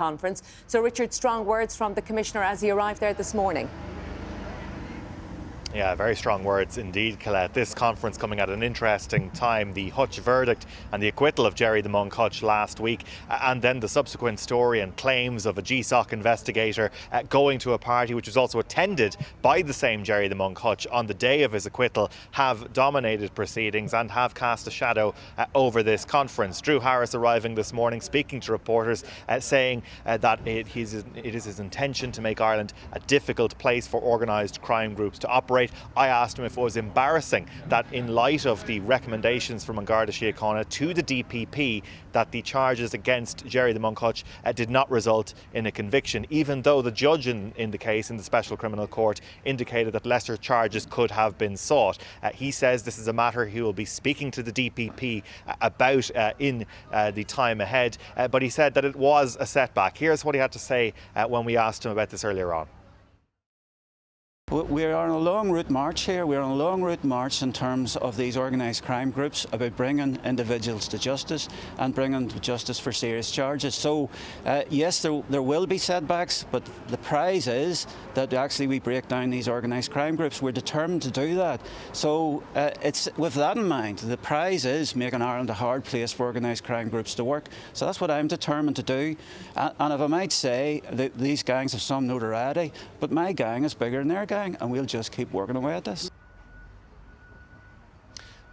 conference. So, Richard, strong words from the Commissioner as he arrived there this morning. Yeah, very strong words indeed, Colette. This conference coming at an interesting time. The Hutch verdict and the acquittal of Gerry the Monk Hutch last week, and then the subsequent story and claims of a GSOC investigator going to a party which was also attended by the same Gerry the Monk Hutch on the day of his acquittal have dominated proceedings and have cast a shadow over this conference. Drew Harris arriving this morning, speaking to reporters, saying that it is his intention to make Ireland a difficult place for organised crime groups to operate. I asked him if it was embarrassing that in light of the recommendations from Garda Síochána to the DPP that the charges against Gerry the Monk Hutch did not result in a conviction, even though the judge in the case in the Special Criminal Court indicated that lesser charges could have been sought. He says this is a matter he will be speaking to the DPP about in the time ahead, but he said that it was a setback. Here's what he had to say when we asked him about this earlier on. We're on a long route march here. We're on a long route march in terms of these organised crime groups about bringing individuals to justice and bringing to justice for serious charges. So, yes, there will be setbacks, but the prize is that actually we break down these organised crime groups. We're determined to do that. So, it's with that in mind, the prize is making Ireland a hard place for organised crime groups to work. So that's what I'm determined to do. And if I might say, these gangs have some notoriety, but my gang is bigger than their gang, and we'll just keep working away at this.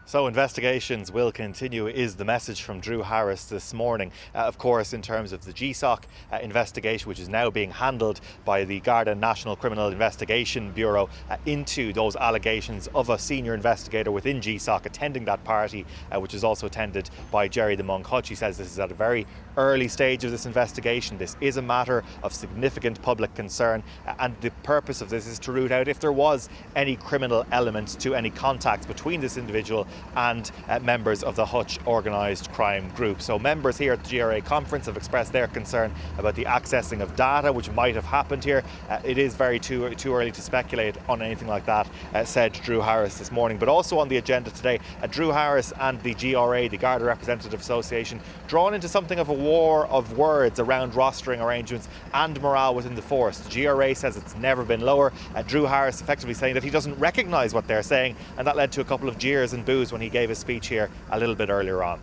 So investigations will continue is the message from Drew Harris this morning. Of course, in terms of the GSOC investigation, which is now being handled by the Garda National Criminal Investigation Bureau into those allegations of a senior investigator within GSOC attending that party, which is also attended by Gerry the Monk Hutch. He says this is at a very early stage of this investigation. This is a matter of significant public concern, and the purpose of this is to root out if there was any criminal element to any contacts between this individual and members of the Hutch organised crime group. So members here at the GRA conference have expressed their concern about the accessing of data which might have happened here. It is very too early to speculate on anything like that, said Drew Harris this morning. But also on the agenda today, Drew Harris and the GRA, the Garda Representative Association, drawn into something of a war of words around rostering arrangements and morale within the force. The GRA says it's never been lower. Drew Harris effectively saying that he doesn't recognise what they're saying, and that led to a couple of jeers and boos when he gave his speech here a little bit earlier on.